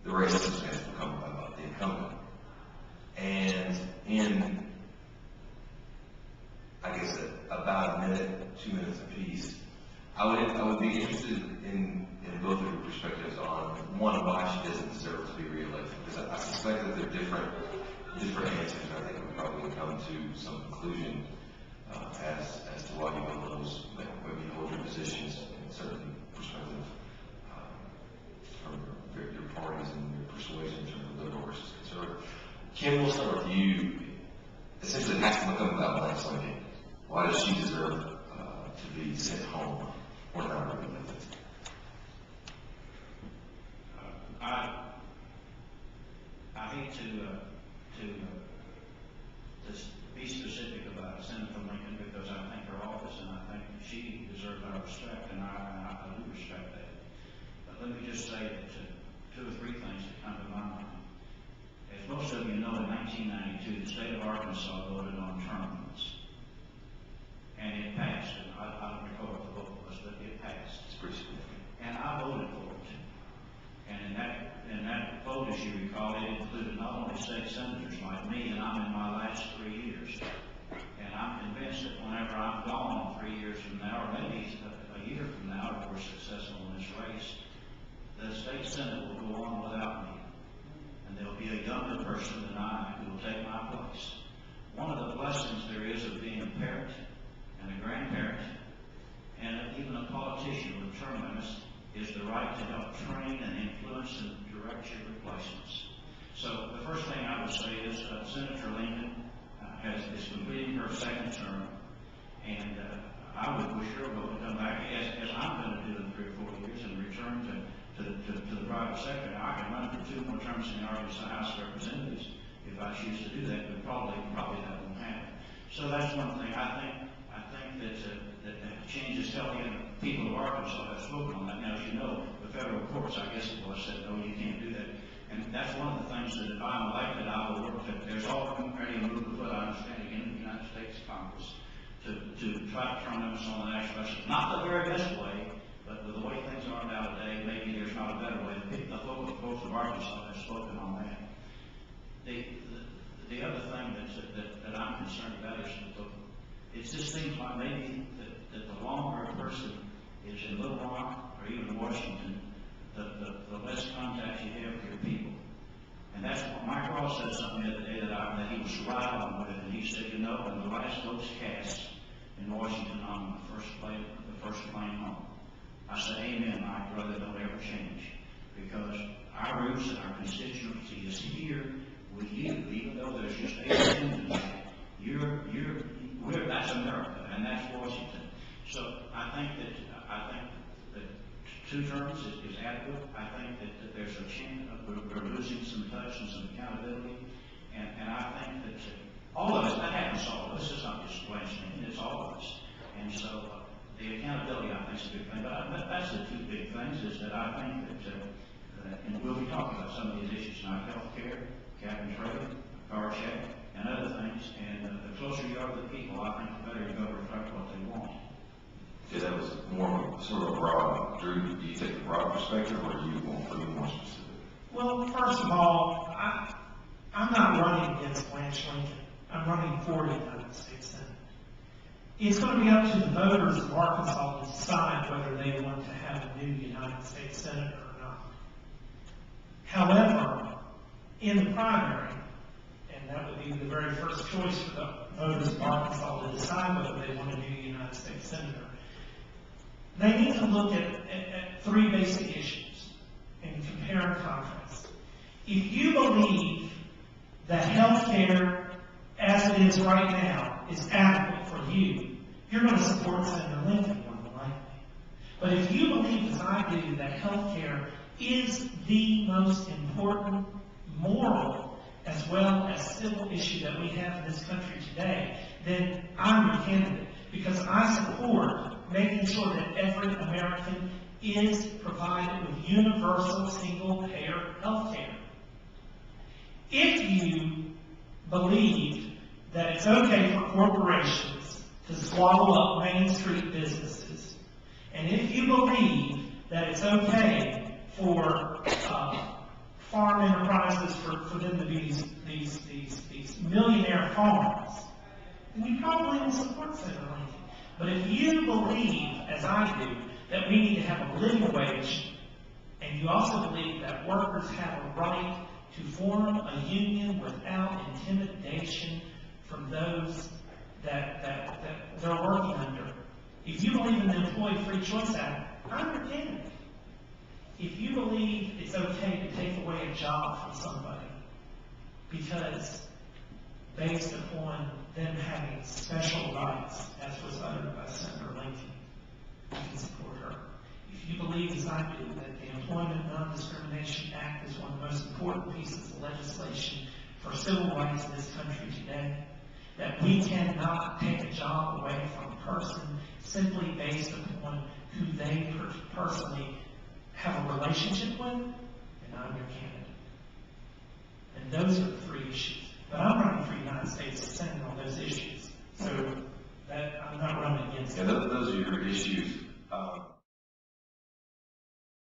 the racism has become about the incumbent. And in, I guess, about a minute, 2 minutes apiece, I would be interested in both of your perspectives on, one, why she doesn't deserve to be reelected, because I suspect that they're different answers, and I think we probably come to some conclusion as to why you hold those, maybe hold your positions in certain perspectives from your parties and your persuasion in terms of liberal versus conservative. Kim, we'll start with you. Essentially, it has to become about Lance Lincoln. Why does she deserve to be sent home or not reelected? I hate to be specific about Senator Lincoln, because I think her office and I think she deserves our respect, and I do respect that. But let me just say that two or three things that come to my mind. As most of you know, in 1992, the state of Arkansas voted on term limits, and it passed. And I don't recall what the vote was, but it passed. It's pretty significant. And I voted for it. And in that vote, as you recall, it included not only state senators like me, and I'm in my last 3 years. And I'm convinced that whenever I'm gone 3 years from now, or maybe a year from now, if we're successful in this race, the state senate will go on without me. And there'll be a younger person than I who will take my place. One of the blessings there is of being a parent and a grandparent and even a politician with term limits is the right to help train and influence and direct your replacements. So the first thing I would say is Senator Lincoln is completing her second term, and I would wish her well to come back, as I'm going to do in 3 or 4 years, and return to the private sector. Now, I can run for 2 more terms in the Arkansas House of Representatives if I choose to do that, but probably that won't happen. So that's one thing. I think that change is healthy, and people of Arkansas have spoken on that. Now, as you know, the federal courts, I guess it was, said, no, you can't do that. And that's one of the things that if I'm elected, I will work to. There's already a move afoot, I understand, in the United States Congress to try to turn limits on the national election. Not the very best way, but with the way things are nowadays, maybe there's not a better way. The folks of Arkansas have spoken on that. The other thing that I'm concerned about is that it just seems like maybe that the longer a person is in Little Rock or even Washington, the less contact you have with your people. And that's what Mike Ross said something the other day that he was right on with, and he said, you know, when the last vote's cast in Washington on the first plane home, I said, amen, Mike, brother, don't ever change, because our roots and our constituency is here with you, even though there's just 8 or 10 tonight. That's America, and that's Washington. So I think that 2 terms is adequate. I think that there's a chance of we're losing some touch and some accountability, and I think that all of us, that happens to all of us. It's not just Lance Lincoln, it's all of us. And so the accountability, I think, is a big thing. But that's the 2 big things, is that I think that and we'll be talking about some of these issues tonight: health care, cap and trade, car check, and other things. And the closer you are to the people, I think the better you're going to reflect what they want. Yeah, that was more sort of broad. Drew, do you take the broad perspective, or do you want to be more specific? Well, first of all, I'm not running against Lance Lincoln. I'm running for the United States Senate. It's going to be up to the voters of Arkansas to decide whether they want to have a new United States Senator or not. However, in the primary, and that would be the very first choice for the voters of Arkansas to decide whether they want a new United States Senator, they need to look at 3 basic issues and compare and contrast. If you believe that health care, as it is right now, is adequate for you, you're going to support Senator Lincoln more than likely. But if you believe, as I do, that health care is the most important moral as well as civil issue that we have in this country today, then I'm your candidate, because I support making sure that every American is provided with universal single-payer health care. If you believe that it's okay for corporations to swallow up Main Street businesses, and if you believe that it's okay for farm enterprises for them to be these millionaire farms, then you probably will support Senator Lincoln. But if you believe, as I do, that we need to have a living wage, and you also believe that workers have a right to form a union without intimidation from those that they're working under, if you believe in the Employee Free Choice Act, I'm your candidate. If you believe it's okay to take away a job from somebody because based upon them having special rights, as was uttered by Senator Lincoln, you can support her. If you believe, as I do, that the Employment Non-Discrimination Act is one of the most important pieces of legislation for civil rights in this country today, that we cannot take a job away from a person simply based upon who they personally have a relationship with, then I'm your candidate. And those are the three issues. But I'm running for United States Senate on those issues. So that I'm not running against Yeah, those are your issues.